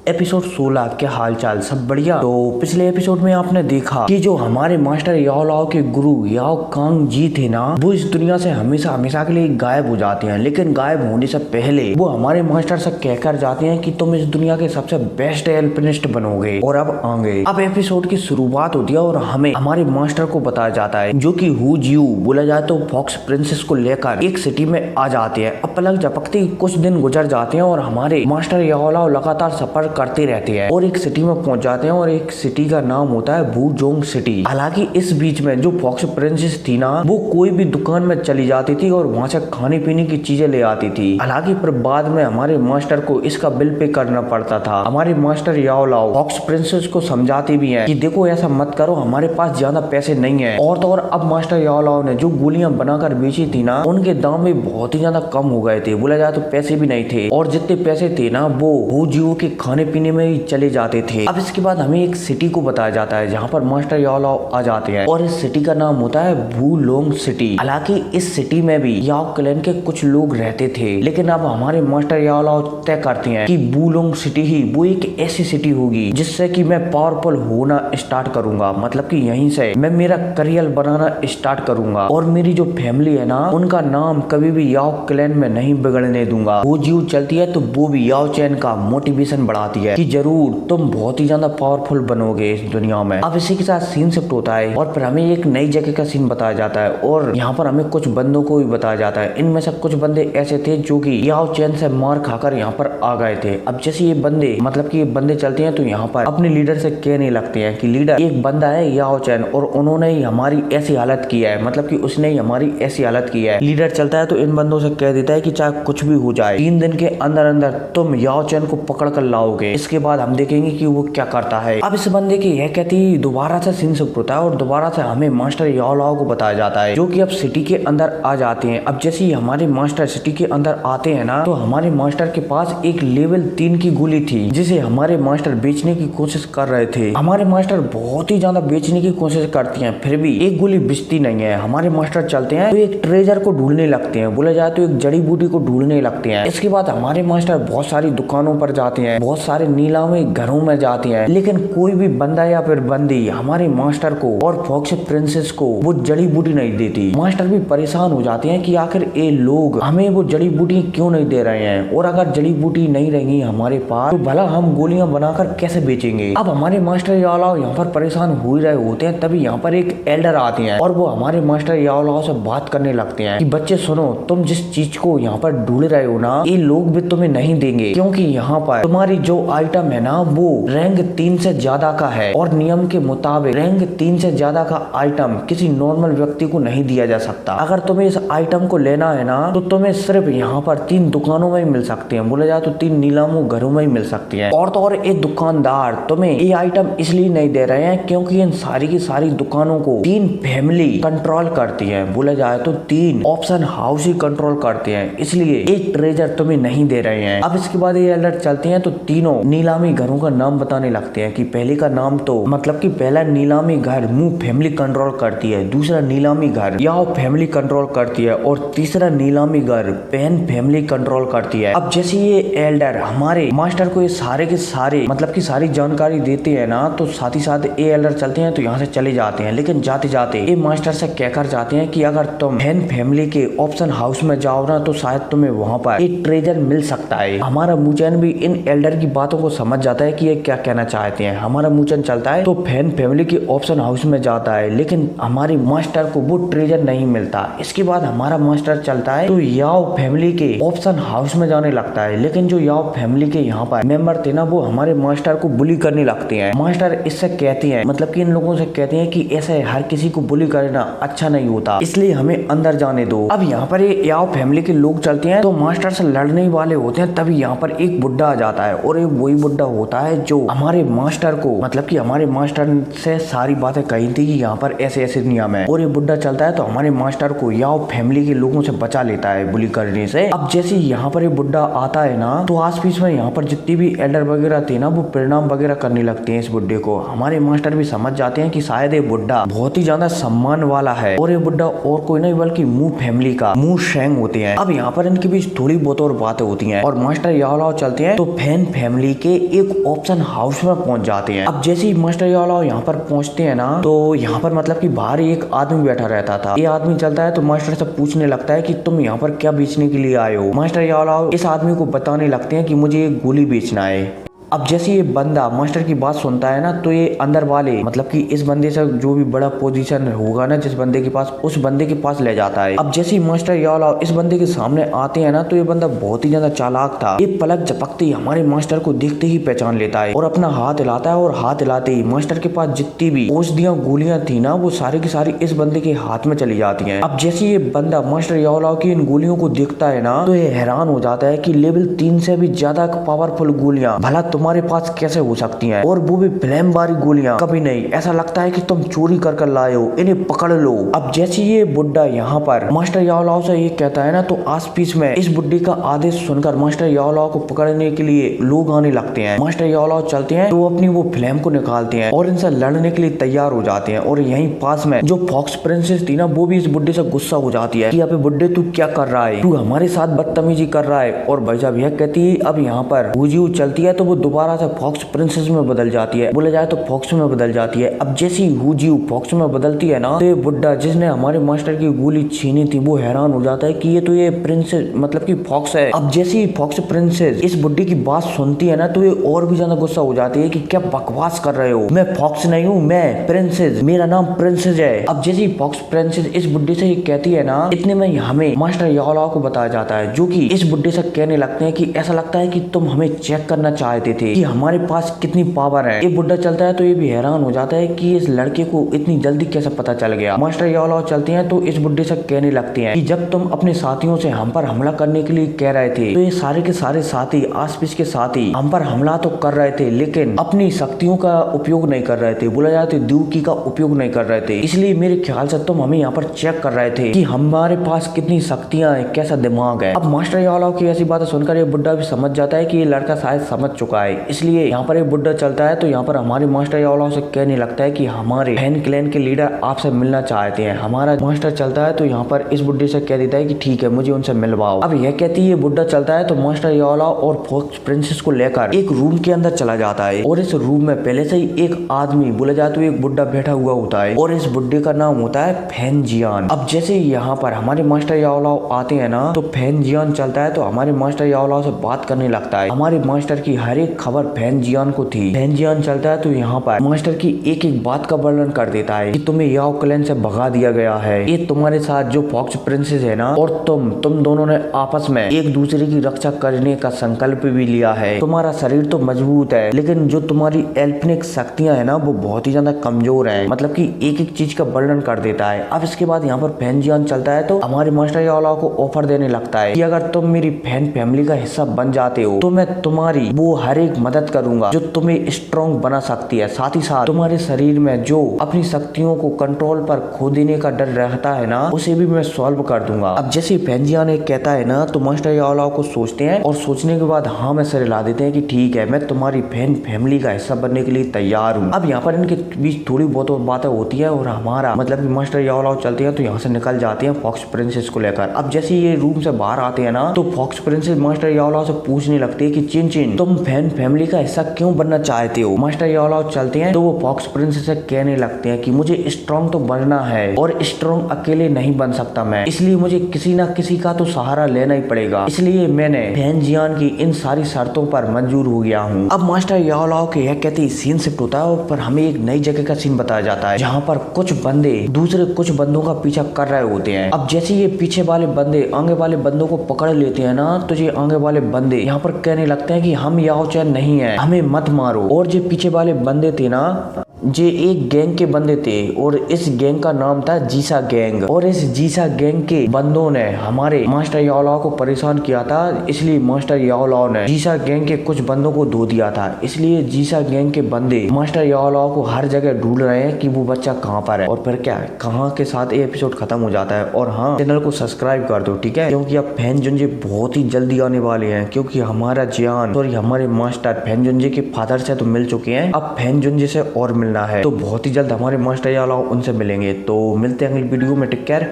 Episode 16 क्या हालचाल, सब बढ़िया। तो पिछले एपिसोड में आपने देखा कि जो हमारे मास्टर याओ लाओ के गुरु याओ कांग जी थे ना, वो इस दुनिया से हमेशा हमेशा के लिए गायब हो जाते हैं। लेकिन गायब होने से पहले वो हमारे मास्टर से कहकर जाते हैं कि तुम इस दुनिया के सबसे बेस्ट एल्पिनिस्ट बनोगे और अब आगे। अब एपिसोड की शुरुआत होती है और हमें हमारे मास्टर को बताया जाता है जो कि हु जियू बोला जाए तो फॉक्स प्रिंसेस को लेकर एक सिटी में आ जाते हैं। अब पलक झपकते कुछ दिन गुजर जाते हैं और हमारे मास्टर याओ लाओ लगातार सफर करते रहते हैं और एक सिटी में पहुंच जाते हैं और एक सिटी का नाम होता है वुजोंग सिटी। हालांकि इस बीच में जो फॉक्स प्रिंसेस थी ना, वो कोई भी दुकान में चली जाती थी और वहां से खाने पीने की चीजें ले आती थी। हालांकि पर बाद में हमारे मास्टर को इसका बिल पे करना पड़ता था। हमारे मास्टर याओ लाओ फॉक्स प्रिंसेस को समझाते भी हैं कि देखो ऐसा मत करो, हमारे पास ज्यादा पैसे नहीं है। और तो और अब मास्टर याओ लाओ ने जो गोलियां बनाकर बेची थी ना, उनके दाम भी बहुत ही ज्यादा कम हो गए थे। बोला जाए तो पैसे भी नहीं थे और जितने पैसे थे ना वो हु जियू के खाने पीने में ही चले जाते थे। अब इसके बाद हमें एक सिटी को बताया जाता है जहाँ पर मास्टर याओ लाओ आ जाते हैं और इस सिटी का नाम होता है वुलोंग सिटी। हालांकि इस सिटी में भी याओ क्लैन के कुछ लोग रहते थे, लेकिन अब हमारे मास्टर याओ लाओ तय करते हैं कि वुलोंग सिटी ही वो एक ऐसी सिटी होगी जिससे कि मैं पावरफुल होना स्टार्ट करूंगा। मतलब कि यहीं से मैं मेरा करियर बनाना स्टार्ट करूंगा और मेरी जो फैमिली है ना, उनका नाम कभी भी याओ क्लैन में नहीं बिगड़ने दूंगा। हु जियू चलती है तो वो भी याओ चैन का मोटिवेशन बढ़ाती है कि जरूर तुम बहुत ही ज्यादा पावरफुल बनोगे इस दुनिया में। अब इसी के साथ सीन शिफ्ट होता है और फिर हमें एक नई जगह का सीन बताया जाता है और यहाँ पर हमें कुछ बंदों को भी बताया जाता है। इनमें से कुछ बंदे ऐसे थे जो कि याओ चैन से मार खाकर यहाँ पर आ गए थे। अब जैसे ये बंदे मतलब कि ये बंदे चलते हैं तो यहाँ पर अपने लीडर से कहने लगते हैं कि लीडर, एक बंदा है याओ चैन और उन्होंने ही हमारी ऐसी हालत की है, मतलब कि उसने ही हमारी ऐसी हालत की है। लीडर चलता है तो इन बंदों से कह देता है कि चाहे कुछ भी हो जाए 3 दिन के अंदर अंदर तुम याओ चैन को पकड़ कर लाओगे, इसके बाद हम देखेंगे कि वो क्या करता है। अब इस बंदे की यह कहती दोबारा से सीन शिफ्ट होता है और दोबारा से हमें मास्टर याओ लाओ को बताया जाता है जो कि अब सिटी के अंदर आ जाते हैं। अब जैसे ही हमारे मास्टर सिटी के अंदर आते हैं ना, तो हमारे मास्टर के पास एक लेवल 3 की गोली थी जिसे हमारे मास्टर बेचने की कोशिश कर रहे थे। हमारे मास्टर बहुत ही ज्यादा बेचने की कोशिश करती हैं, फिर भी एक गोली बिचती नहीं है। हमारे मास्टर चलते हैं तो एक ट्रेजर को ढूंढने लगते हैं, बोला जाए तो एक जड़ी बूटी को ढूंढने लगते हैं। इसके बाद हमारे मास्टर बहुत सारी दुकानों पर जाते हैं, बहुत सारे नीलामी घरों में जाते हैं, लेकिन कोई भी बंदा या फिर बंदी हमारे मास्टर को और फॉक्स प्रिंसेस को वो जड़ी बूटी नहीं देती। मास्टर भी परेशान हो जाते हैं कि आखिर ये लोग हमें वो जड़ी बूटी क्यों नहीं दे रहे हैं और अगर जड़ी बूटी नहीं रहेंगी हमारे पास तो भला हम गोलियां बनाकर कैसे बेचेंगे। अब हमारे मास्टर याओ लाओ यहाँ पर परेशान हो रहे होते हैं, तभी यहाँ पर एक एल्डर आते हैं और वो हमारे मास्टर याओ लाओ से बात करने लगते हैं कि बच्चे सुनो, तुम जिस चीज को यहाँ पर ढूंढ रहे हो ना, ये लोग भी तुम्हें नहीं देंगे क्योंकि यहाँ पर तुम्हारी जो आइटम है ना वो रैंक 3 से ज्यादा का है और नियम के मुताबिक रैंक 3 से ज्यादा का आइटम किसी नॉर्मल व्यक्ति को नहीं दिया जा सकता। अगर तुम्हें इस आइटम को लेना है ना तो तुम्हें सिर्फ यहाँ पर 3 दुकानों में ही मिल सकते हैं, बोला जाए तो 3 नीलामों घरों में ही मिल सकती है। और तो और एक दुकानदार तुम्हें ये आइटम इसलिए नहीं दे रहे हैं क्योंकि इन सारी की सारी दुकानों को 3 फैमिली कंट्रोल करती है, बोला जाए तो 3 ऑप्शन हाउस ही कंट्रोल करते हैं, इसलिए एक ट्रेजर तुम्हें नहीं दे रहे हैं। अब इसके बाद ये एल्डर चलते हैं तो तीनों नीलामी घरों का नाम बताने लगते हैं कि पहले का नाम तो मतलब कि पहला नीलामी घर मू फैमिली कंट्रोल करती है, दूसरा नीलामी घर याओ फैमिली कंट्रोल करती है और तीसरा नीलामी घर पेन फैमिली कंट्रोल करती है। अब जैसे ये एल्डर हमारे मास्टर को ये सारे के सारे मतलब की सारी जानकारी देते हैं ना, तो साथ ही साथ ये एल्डर चलते हैं तो यहाँ से चले जाते हैं, लेकिन जाते जाते ये मास्टर से कहकर जाते हैं कि अगर तुम पेन फैमिली के ऑप्शन हाउस में जाओ ना तो शायद तुम्हें वहाँ पर एक ट्रेजर मिल सकता है। हमारा मुचैन भी इन एल्डर की बातों को समझ जाता है कि ये क्या कहना चाहते हैं। हमारा मुचैन चलता है तो फैन फैमिली के ऑप्शन हाउस में जाता है, लेकिन हमारी मास्टर को वो ट्रेजर नहीं मिलता। इसके बाद हमारा मास्टर चलता है तो याओ फैमिली के ऑप्शन हाउस में जाने लगता है, लेकिन जो याओ फैमिली के यहाँ पर मेंबर थे ना वो हमारे मास्टर को बुली करने लगते हैं। मास्टर इससे कहते हैं मतलब कि इन लोगों से कहते हैं कि ऐसे हर किसी को बुली करना अच्छा नहीं होता, इसलिए हमें अंदर जाने दो। अब यहाँ पर ये याओ फैमिली के लोग चलते हैं तो मास्टर से लड़ने वाले होते हैं, तभी यहाँ पर एक बुड्ढा आ जाता है और ये वही बुड्ढा होता है जो हमारे मास्टर को मतलब कि हमारे मास्टर से सारी बातें कही थी कि यहाँ पर ऐसे ऐसे नियम है। और ये बुड्ढा चलता है तो हमारे मास्टर को याओ फैमिली के लोगों से बचा लेता है बुली करने से। अब जैसे यहाँ पर ये बुड्ढा आता है ना तो आस-पास में यहाँ पर जितनी भी एल्डर वगैरह थे ना वो प्रणाम वगैरह करने लगते हैं इस बुड्ढे को। हमारे मास्टर भी समझ जाते हैं कि शायद ये बुड्ढा बहुत ही ज्यादा सम्मान वाला है और ये बुड्ढा और कोई नहीं बल्कि मू फैमिली का मू शेंग होते हैं। अब यहाँ पर इनके बीच थोड़ी बहुत और बातें होती हैं और मास्टर याओ लाओ चलते हैं तो फैन फैमिली फैमिली के एक ऑप्शन हाउस में पहुंच जाते हैं। अब जैसे ही मास्टर याओलाओ यहाँ पर पहुंचते हैं ना, तो यहाँ पर मतलब कि बाहर एक आदमी बैठा रहता था। ये आदमी चलता है तो मास्टर से पूछने लगता है कि तुम यहाँ पर क्या बेचने के लिए आए हो। मास्टर याओलाओ इस आदमी को बताने लगते हैं कि मुझे एक गोली बेचना है। अब जैसे ये बंदा मास्टर की बात सुनता है ना, तो ये अंदर वाले मतलब कि इस बंदे से जो भी बड़ा पोजीशन होगा ना जिस बंदे के पास, उस बंदे के पास ले जाता है। अब जैसे ही मास्टर याओलाओ इस बंदे के सामने आते हैं ना, तो ये बंदा बहुत ही ज्यादा चालाक था। ये पलक झपकते ही हमारे मास्टर को देखते ही पहचान लेता है और अपना हाथ हिलाता है, और हाथ हिलाते ही मास्टर के पास जितनी भी औषधियां गोलियां थी ना, वो सारी की सारी इस बंदे के हाथ में चली जाती है। अब जैसे ये बंदा मास्टर याओलाओ की इन गोलियों को देखता है ना, तो ये हैरान हो जाता है कि लेवल 3 से भी ज्यादा पावरफुल गोलियां भला तुम्हारे पास कैसे हो सकती हैं, और वो भी फ्लेम वाली गोलियां। कभी नहीं, ऐसा लगता है कि तुम चोरी कर कर लाए हो, इन्हें पकड़ लो। अब जैसे ये बुड्ढा यहाँ पर मास्टर याओलाओ से ये कहता है ना, तो आस पीस में इस बुड्ढे का आदेश सुनकर मास्टर याओलाओ को पकड़ने के लिए लोग आने लगते हैं। मास्टर याओलाओ चलते हैं तो अपनी वो फ्लेम को निकालते हैं और इनसे लड़ने के लिए तैयार हो जाते हैं। और यहीं पास में जो फॉक्स प्रिंसेस थी ना, वो भी इस बुड्ढे से गुस्सा हो जाती है कि अबे बुड्ढे तू क्या कर रहा है, तू हमारे साथ बदतमीजी कर रहा है। और भाई साहब यह कहती है, अब यहाँ पर हुजू चलती है तो वो दोबारा से फॉक्स प्रिंसेस में बदल जाती है, बोला जाए तो फॉक्स में बदल जाती है। अब जैसे ही हुजू फॉक्स में बदलती है ना, तो ये बुड्ढा जिसने हमारे मास्टर की गोली छीनी थी वो हैरान हो जाता है कि ये तो ये प्रिंसेस मतलब कि फॉक्स है। अब जैसे ही फॉक्स प्रिंसेस इस बुड्ढे की बात सुनती है ना, तो ये और भी ज्यादा गुस्सा हो जाती है कि क्या बकवास कर रहे हो, मैं फॉक्स नहीं हूँ, मैं प्रिंसेस, मेरा नाम प्रिंसेस है। अब जैसे ही फॉक्स प्रिंसेस इस बुड्ढे से कहती है ना, इतने में हमें मास्टर याओलाओ को बताया जाता है, जो कि इस बुड्ढे से कहने लगते हैं कि ऐसा लगता है कि तुम हमें चेक करना चाहते थे कि हमारे पास कितनी पावर है। ये बुड्ढा चलता है तो ये भी हैरान हो जाता है कि इस लड़के को इतनी जल्दी कैसे पता चल गया। मास्टर याओलाओ चलते हैं तो इस बुड्ढे से कहने लगते हैं कि जब तुम अपने साथियों से हम पर हमला करने के लिए कह रहे थे, तो ये सारे के सारे साथी, आस पास के साथी हम पर हमला तो कर रहे थे, लेकिन अपनी शक्तियों का उपयोग नहीं कर रहे थे, बोला जाए तो दूकी का उपयोग नहीं कर रहे थे। इसलिए मेरे ख्याल से तुम हमें यहाँ पर चेक कर रहे थे कि हमारे पास कितनी शक्तियां हैं, कैसा दिमाग है। अब मास्टर याओलाओ की ऐसी बातें सुनकर ये बुड्ढा भी समझ जाता है कि ये लड़का शायद समझ चुका है। इसलिए यहाँ पर ये बुड्ढा चलता है तो यहाँ पर हमारे मास्टर याओलाओ से कहने लगता है कि हमारे फैन क्लैन के लीडर आपसे मिलना चाहते हैं। हमारा मास्टर चलता है तो यहाँ पर इस बुड्ढे से कह देता है कि ठीक है, मुझे उनसे मिलवाओ। अब यह कहती है बुड्ढा चलता है तो मास्टर याओलाओ और फॉक्स प्रिंसेस को लेकर एक रूम के अंदर चला जाता है, और इस रूम में पहले से ही एक आदमी, बोला जाए तो एक बुड्ढा बैठा हुआ होता है, और इस बुड्ढे का नाम होता है फैन जियान। अब जैसे ही यहाँ पर हमारे मास्टर याओलाओ आते हैं ना, तो फैन जियान चलता है तो हमारे मास्टर याओलाओ से बात करने लगता है। हमारे मास्टर की हर एक खबर फैन जियान को थी। फैन जियान चलता है तो यहाँ पर मास्टर की एक एक बात का वर्णन कर देता है कि तुम्हें याओ क्लैन से भगा दिया गया है, ये तुम्हारे साथ जो फॉक्स प्रिंसेस है ना, और तुम दोनों ने आपस में एक दूसरे की रक्षा करने का संकल्प भी लिया है। तुम्हारा शरीर तो मजबूत है, लेकिन जो तुम्हारी एल्पनिक शक्तियां है ना, वो बहुत ही ज्यादा कमजोर है। मतलब कि एक एक चीज का वर्णन कर देता है। अब इसके बाद यहाँ पर फैन जियान चलता है तो हमारे मास्टर याओलाओ को ऑफर देने लगता है कि अगर तुम मेरी फैन फैमिली का हिस्सा बन जाते हो तो मैं तुम्हारी वो हर एक मदद करूंगा जो तुम्हें स्ट्रॉन्ग बना सकती है। साथ ही साथ तुम्हारे शरीर में जो अपनी शक्तियों को कंट्रोल पर खो देने का डर रहता है ना, उसे भी मैं सॉल्व कर दूंगा। अब जैसे फैन जियान ने कहता है ना, तो मास्टर याओलाओ को सोचते हैं, और सोचने के बाद हाँ में सर हिला देते हैं कि ठीक है, मैं तुम्हारी फैन फैमिली का हिस्सा बनने के लिए तैयार हूँ। अब यहाँ पर इनके बीच थोड़ी बहुत और बातें होती है, और हमारा मतलब कि मास्टर याओलाओ चलते हैं तो यहाँ से निकल जाते हैं फॉक्स प्रिंसेस को लेकर। अब जैसे ये रूम से बाहर आते हैं ना, तो फॉक्स प्रिंसेस मास्टर याओलाओ से पूछने लगती है कि चिन चिन, तुम फैन फैमिली का हिस्सा क्यों बनना चाहते हो। मास्टर याओलाओ चलते हैं तो वो फॉक्स प्रिंसेस से कहने लगते हैं कि मुझे स्ट्रॉन्ग तो बनना है, और स्ट्रॉन्ग अकेले नहीं बन सकता मैं, इसलिए मुझे किसी ना किसी का तो सहारा लेना ही पड़ेगा। इसलिए मैंने फैन जियान की इन सारी शर्तों पर मंजूर हो गया हूँ। अब मास्टर याओलाओ के यह कहते ही सीन शिफ्ट होता है, पर हमें एक नई जगह का सीन बताया जाता है, जहाँ पर कुछ बंदे दूसरे कुछ बंदों का पीछा कर रहे होते हैं। अब जैसे ये पीछे वाले बंदे आगे वाले बंदों को पकड़ लेते हैं ना, तो ये आगे वाले बंदे यहाँ पर कहने लगते हैं कि हम याओ चैन नहीं है, हमें मत मारो। और जो पीछे वाले बंदे थे ना, जे एक गैंग के बंदे थे, और इस गैंग का नाम था जीसा गैंग। और इस जीसा गैंग के बंदों ने हमारे मास्टर याओलाओ को परेशान किया था, इसलिए मास्टर याओलाओ ने जीसा गैंग के कुछ बंदों को धो दिया था। इसलिए जीसा गैंग के बंदे मास्टर याओलाओ को हर जगह ढूंढ रहे हैं कि वो बच्चा कहाँ पर है। और फिर क्या कहाँ के साथ ये एपिसोड खत्म हो जाता है। और हाँ, चैनल को सब्सक्राइब कर दो, ठीक है, क्योंकि अब फैन जुंजे बहुत ही जल्दी आने वाले हैं, क्योंकि हमारा जियान सॉरी हमारे मास्टर फैन जुंजे के फादर से तो मिल चुके हैं, अब फैन जुंजे से और मिलना है, तो बहुत ही जल्द हमारे मास्टर याओलाओ उनसे मिलेंगे। तो मिलते हैं अगली वीडियो में, टेक केयर।